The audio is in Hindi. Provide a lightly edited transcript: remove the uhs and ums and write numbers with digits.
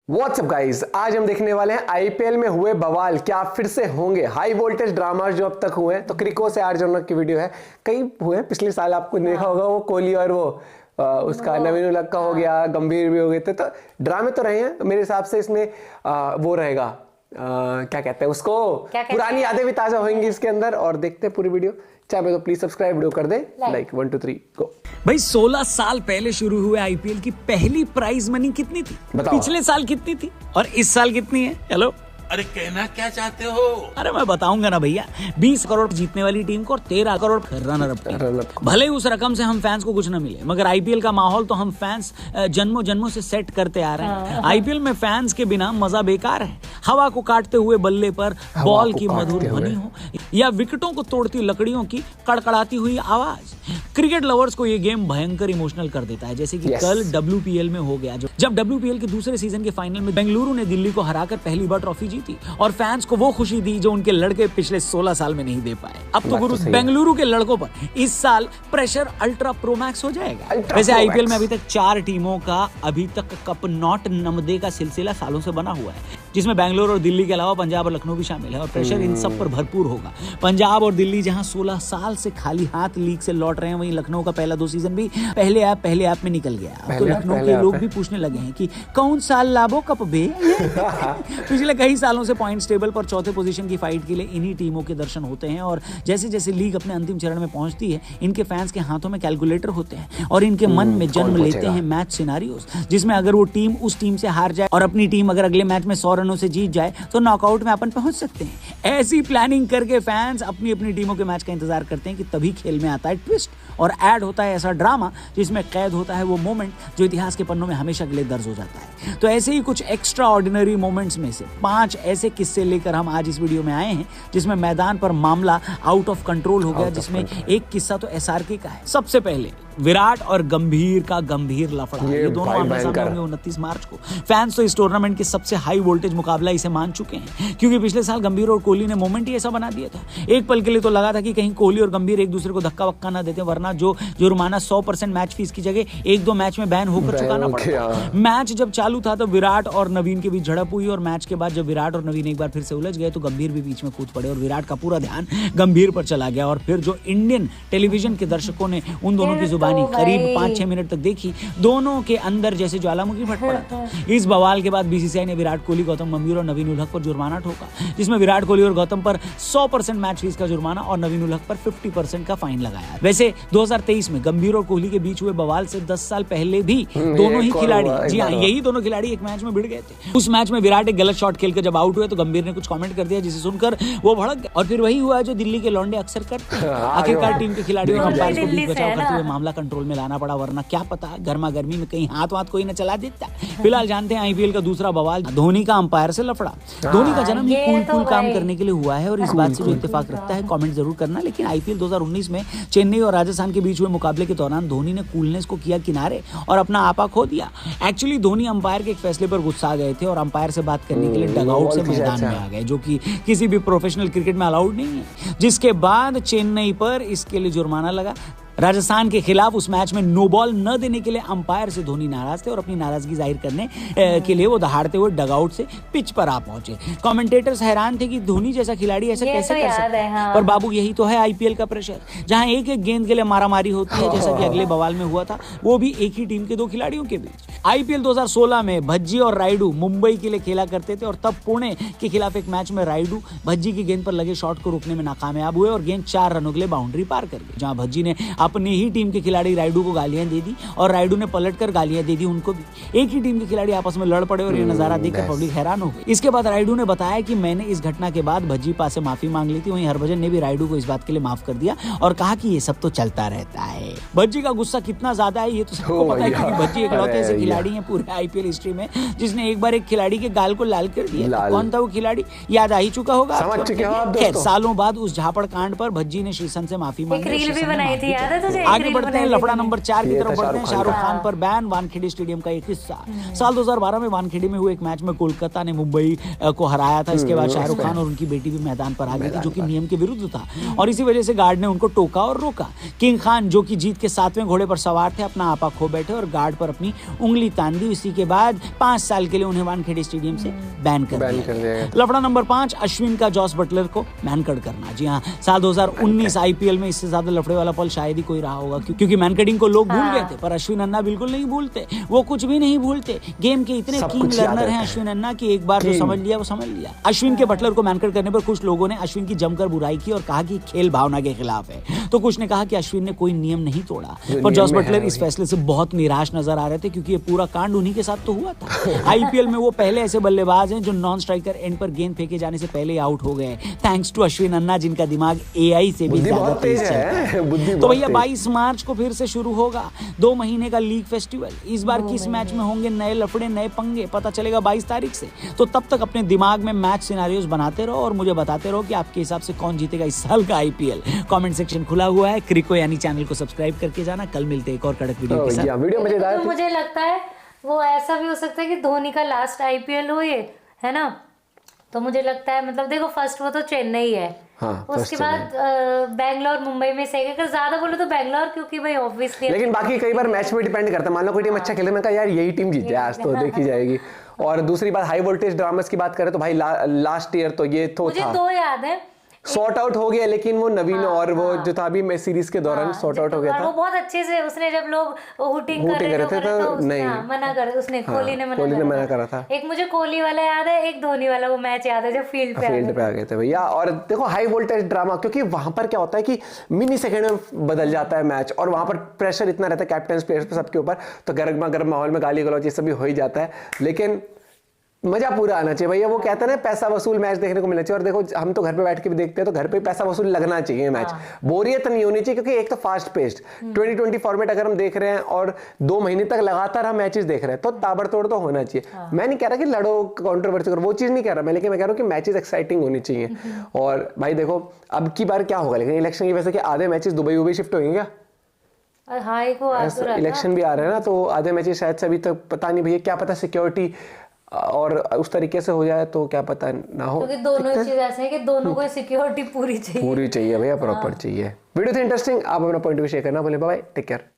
व्हाट्सअप गाइस, आज हम देखने वाले हैं आईपीएल में हुए बवाल क्या फिर से होंगे। हाई वोल्टेज ड्रामा जो अब तक हुए हैं, तो क्रिको से आर जनक की वीडियो है, कई हुए हैं पिछले साल, आपको देखा होगा वो कोहली और वो उसका नवीन उलग का हो गया, गंभीर भी हो गए थे, तो ड्रामे तो रहे हैं। मेरे हिसाब से इसमें वो रहेगा, क्या कहते हैं उसको, पुरानी यादें भी ताजा होंगी इसके अंदर। और देखते हैं पूरी वीडियो। चाहे तो प्लीज सब्सक्राइब वीडियो कर दे, लाइक 1 2 3 गो। भाई 16 साल पहले शुरू हुए आईपीएल की पहली प्राइज मनी कितनी थी? पिछले साल कितनी थी और इस साल कितनी है? हेलो, अरे कहना क्या चाहते हो? अरे मैं बताऊंगा ना भैया। 20 करोड़ जीतने वाली टीम को और 13 करोड़ रनर अप टीम। भले ही उस रकम से हम फैंस को कुछ ना मिले, मगर आईपीएल का माहौल तो हम फैंस जन्मों जन्मों से सेट करते आ रहे हैं। आईपीएल में फैंस के बिना मजा बेकार है। हवा को काटते हुए बल्ले पर बॉल की मधुर ध्वनि हो या विकेटों को तोड़ती लकड़ियों की कड़कड़ाती हुई आवाज, क्रिकेट लवर्स को ये गेम भयंकर इमोशनल कर देता है। जैसे कि कल WPL में हो गया, जब WPL के दूसरे सीजन के फाइनल में बेंगलुरु ने दिल्ली को हराकर पहली बार ट्रॉफी जीती और फैंस को वो खुशी दी जो उनके लड़के पिछले 16 साल में नहीं दे पाए। अब तो गुरु बेंगलुरु के लड़कों पर इस साल प्रेशर अल्ट्रा प्रो मैक्स हो जाएगा। वैसे आईपीएल में अभी तक 4 टीमों का अभी तक कप नॉट नमदे का सिलसिला सालों से बना हुआ है, जिसमें बेंगलुरु और दिल्ली के अलावा पंजाब और लखनऊ भी शामिल है और प्रेशर इन सब पर भरपूर होगा। पंजाब और दिल्ली जहां 16 साल से खाली हाथ लीग से लौट रहे हैं, वहीं लखनऊ का पहला 2 सीजन भी पहले ऐप में निकल गया। अब तो लखनऊ के लोग भी पूछने लगे हैं कि कौन साल लाभो कप बे। पिछले कई सालों से पॉइंट्स टेबल पर चौथे पोजीशन की फाइट के लिए इन्हीं टीमों के दर्शन होते हैं और जैसे जैसे लीग अपने अंतिम चरण में पहुंचती है, इनके फैंस के हाथों में कैलकुलेटर होते हैं और इनके मन में जन्म लेते हैं मैच सिनारियोस, जिसमें अगर वो टीम उस टीम से हार जाए और अपनी टीम अगर अगले मैच में 100 रनों से जीत जाए तो नॉकआउट में अपन पहुंच सकते हैं। ऐसी प्लानिंग करके फैंस अपनी अपनी टीमों के मैच का इंतजार करते हैं कि तभी खेल में आता है ट्विस्ट और ऐड होता है ऐसा ड्रामा जिसमें कैद होता है वो मोमेंट जो इतिहास के पन्नों में हमेशा के लिए दर्ज हो जाता है। तो ऐसे ही कुछ एक्स्ट्रा ऑर्डिनरी मोमेंट्स में से 5 ऐसे किस्से लेकर हम आज इस वीडियो में आए हैं जिसमें मैदान पर मामला आउट ऑफ कंट्रोल हो गया, जिसमें एक किस्सा तो SRK का है। सबसे पहले विराट और गंभीर का गंभीर लफड़ा, ये दोनों आमने सामने होंगे 29 मार्च को। फैंस तो इस टूर्नामेंट के सबसे हाई वोल्टेज मुकाबला इसे मान चुके हैं, क्योंकि पिछले साल गंभीर और कोहली ने मोमेंट ही ऐसा बना दिया था। एक पल के लिए तो लगा था कि कहीं कोहली और गंभीर एक दूसरे को धक्का वक्का ना देते, वरना जो जुर्माना 100% मैच फीस की जगह 1-2 मैच में बैन होकर चुकाना पड़ता। मैच जब चालू था तो विराट और नवीन के बीच झड़प हुई और मैच के बाद जब विराट और नवीन एक बार फिर से उलझ गए तो गंभीर भी बीच में कूद पड़े और विराट का पूरा ध्यान गंभीर पर चला गया। और फिर जो इंडियन टेलीविजन के दर्शकों ने उन दोनों की जुबानी करीब 5-6 मिनट तक देखी, दोनों के अंदर जैसे ज्वालामुखी फट पड़ा था। इस बवाल के बाद बीसीसीआई ने विराट कोहली, गौतम गंभीर और नवीन उलहक पर जुर्माना ठोका, जिसमें विराट कोहली और गौतम पर 100% मैच फीस का जुर्माना और नवीन उलहक पर 50% का फाइन लगाया। वैसे 2023 में गंभीर और कोहली के बीच हुए बवाल से 10 साल पहले भी दोनों ही खिलाड़ी, जी हाँ, यही दोनों खिलाड़ी एक मैच में भिड़ गए थे। उस मैच में विराट एक गलत शॉट खेलकर जब आउट हुए तो गंभीर ने कुछ कमेंट कर दिया, जिसे सुनकर वो भड़क गए और फिर वही हुआ जो दिल्ली के लौंडे अक्सर करते हैं। आखिरकार टीम के खिलाड़ियों को अंपायर को बीच बचाव करते हुए मामला कंट्रोल में लाना पड़ा, वरना क्या पता गर्मा गर्मी में कहीं हाथ वाथ कोई न चला देता। फिलहाल जानते हैं आईपीएल का दूसरा बवाल, धोनी का अंपायर से लफड़ा। धोनी का जन्म ही कूल काम करने के लिए हुआ है और इस बात से जो इत्तेफाक रखता है कमेंट जरूर करना। लेकिन आईपीएल 2019 में चेन्नई और राजस्थान के बीच हुए मुकाबले के दौरान धोनी ने कूलनेस को किया किनारे और अपना आपा खो दिया। एक्चुअली धोनी अंपायर के एक फैसले पर गुस्सा गए थे और अंपायर से बात करने के लिए डगआउट से मैदान में आ गए, जो कि किसी भी प्रोफेशनल क्रिकेट में अलाउड नहीं है, जिसके बाद चेन्नई पर इसके लिए जुर्माना लगा। राजस्थान के खिलाफ उस मैच में नो बॉल न देने के लिए अंपायर से धोनी नाराज थे और अपनी नाराजगी जाहिर करने के लिए वो दहाड़ते हुए डगआउट से पिच पर आ पहुंचे। कमेंटेटर्स हैरान थे कि धोनी जैसा खिलाड़ी ऐसा कैसे कर सकता है। हाँ। पर बाबू यही तो है आईपीएल का प्रेशर, जहां एक एक गेंद के लिए मारामारी होती है, जैसा कि अगले बवाल में हुआ था, वो भी एक ही टीम के 2 खिलाड़ियों के बीच। आईपीएल 2016 में भज्जी और रायडू मुंबई के लिए खेला करते थे और तब पुणे के खिलाफ एक मैच में रायडू भज्जी की गेंद पर लगे शॉट को रोकने में नाकामयाब हुए और गेंद 4 रनों के लिए बाउंड्री पार कर गई, जहां भज्जी ने अपनी ही टीम के खिलाड़ी रायडू को गालियां दे दी और रायडू ने पलटकर गालियां दे दी उनको भी। एक ही टीम के खिलाड़ी आपस में लड़ पड़े और ये नजारा देखकर पब्लिक हैरान हो गई। इसके बाद रायडू ने बताया कि मैंने इस घटना के बाद भज्जी पास से माफी मांग ली थी। वहीं हरभजन ने भी रायडू को इस बात के लिए माफ कर दिया और कहा कि ये सब तो चलता रहता है। भज्जी का गुस्सा कितना ज्यादा है ये तो सबको पता है, क्योंकि भज्जी इकलौते ऐसे खिलाड़ी हैं पूरे आईपीएल हिस्ट्री में जिसने एक बार एक खिलाड़ी के गाल को लाल कर दिया। कौन था वो खिलाड़ी, याद आ ही चुका होगा। खैर, सालों बाद उस झापड़ कांड पर भज्जी ने श्रीसंत से माफी मांगी। रील भी बनाई थी, याद है है तुझे? आगे बढ़ते हैं, लफड़ा नंबर 4 की ये तरफ था बढ़ते हैं। शाहरुख खान पर बैन, वानखेड़े स्टेडियम का एक हिस्सा। साल 2012 में वानखेड़े में हुए एक मैच में कोलकाता ने मुंबई को हराया था। इसके बाद शाहरुख खान और उनकी बेटी भी मैदान पर आ गई थी, जो कि नियम के विरुद्ध था, और इसी वजह से गार्ड ने उनको टोका और रोका। किंग खान, जो कि जीत के 7वें घोड़े पर सवार थे, अपना आपा खो बैठे और गार्ड पर अपनी उंगली तान दी। इसी के बाद 5 साल के लिए उन्हें वानखेड़े स्टेडियम से बैन कर दिया गया। लफड़ा नंबर 5, अश्विन का जॉस बटलर को मैनकट करना। जी हाँ, साल 2019 आईपीएल में इससे ज्यादा लफड़े वाला पल शायद ही कोई रहा होगा, क्योंकि मैनकटिंग को लोग भूल गए थे, पर अश्विन अन्ना बिल्कुल नहीं भूलते। वो कुछ भी नहीं भूलते। गेम के इतने कीन लर्नर हैं अश्विन अन्ना कि एक बार जो समझ लिया वो समझ लिया। अश्विन के बटलर को मैनकट करने पर कुछ लोगों ने अश्विन की जमकर बुराई की और कहा कि खेल भावना के खिलाफ है, तो कुछ ने कहा कि अश्विन ने कोई नियम नहीं तोड़ा। पर जॉस बटलर इस फैसले से बहुत निराश नजर आ रहे थे, क्योंकि ये पूरा कांड उन्हीं के साथ तो हुआ था। आईपीएल में वो पहले ऐसे बल्लेबाज हैं जो नॉन स्ट्राइकर एंड पर गेंद फेंके जाने से पहले ही आउट हो गए, थैंक्स टू अश्विन अन्ना, जिनका दिमाग एआई से भी ज्यादा तेज है। तो भैया 22 मार्च को फिर से शुरू होगा 2 महीने का लीग फेस्टिवल। इस बार किस मैच में होंगे नए लफड़े, नए पंगे, पता चलेगा 22 तारीख से। तो तब तक अपने दिमाग में मैच सिनेरियोस बनाते रहो और मुझे बताते रहो कि आपके हिसाब से कौन जीतेगा इस साल का आईपीएल। कमेंट सेक्शन खुला हुआ है, क्रिको यानी चैनल को सब्सक्राइब करके जाना। कल मिलते हैं एक और कड़क वीडियो के साथ। वीडियो मजेदार तो मुझे लगता है वो ऐसा भी हो सकता है कि धोनी का लास्ट आईपीएल हो ये, है ना? तो मुझे लगता है, मतलब देखो, फर्स्ट वो तो चेन्नई है, हाँ, उसके बाद बैंगलोर मुंबई में से अगर ज्यादा बोलो तो बैंगलोर, क्योंकि भाई ऑब्वियसली। लेकिन बाकी कई बार मैच पे डिपेंड करता है। मान लो कोई टीम अच्छा खेले, मैंने कहा यार यही टीम जीत जाए आज तो देखी जाएगी। और दूसरी बात, हाई वोल्टेज ड्रामास की बात करें तो भाई लास्ट ईयर तो ये तो मुझे था, 2 याद है। सॉर्ट आउट हो गया, लेकिन वो नवीन और वो जो था अभी मैं सीरीज के दौरान सॉर्ट आउट हो गया था। वो बहुत अच्छे से उसने, जब लोग हुटिंग कर रहे थे तो नहीं मना कर, उसने कोहली ने मना करा था। एक मुझे कोहली वाला याद है, एक धोनी वाला वो मैच याद है जब फील्ड पे आ गए थे भैया। और देखो हाई वोल्टेज ड्रामा, क्योंकि वहां पर क्या होता है कि मिनी सेकंड में बदल जाता है मैच, और वहां पर प्रेशर इतना रहता है कैप्टन प्लेयर्स पे, सबके ऊपर, तो गर्म माहौल में गाली गलौज ये सब भी हो ही जाता है। लेकिन मजा पूरा आना चाहिए भैया। वो कहते हैं ना, पैसा वसूल मैच देखने को मिलना चाहिए। और देखो हम तो घर पे बैठ के भी देखते हैं, तो घर पे पैसा वसूल लगना चाहिए मैच। बोरियत नहीं होनी चाहिए, क्योंकि एक तो फास्ट पेस्ड 2020 फॉर्मेट अगर हम देख रहे हैं और 2 महीने तक लगातार हम मैचेस देख रहे हैं, तो ताबड़तोड़ तो होना चाहिए। मैं नहीं कह रहा कि लड़ो, कंट्रोवर्सी करो, वो चीज नहीं कह रहा मैं, लेकिन मैं कह रहा हूँ कि मैचेस एक्साइटिंग होनी चाहिए। और भाई देखो अब की बार क्या होगा, लेकिन इलेक्शन की वजह से आधे मैचेस दुबई शिफ्ट होंगे क्या? हाँ, इलेक्शन भी आ रहे हैं ना, तो आधे मैचेस शायद से अभी तक पता नहीं भैया, क्या पता सिक्योरिटी और उस तरीके से हो जाए तो क्या पता ना हो, क्योंकि दोनों चीज ऐसे है कि दोनों को सिक्योरिटी पूरी चाहिए भैया, प्रॉपर चाहिए। वीडियो थी इंटरेस्टिंग, आप अपना पॉइंट भी शेयर करना बोले। Bye, take care.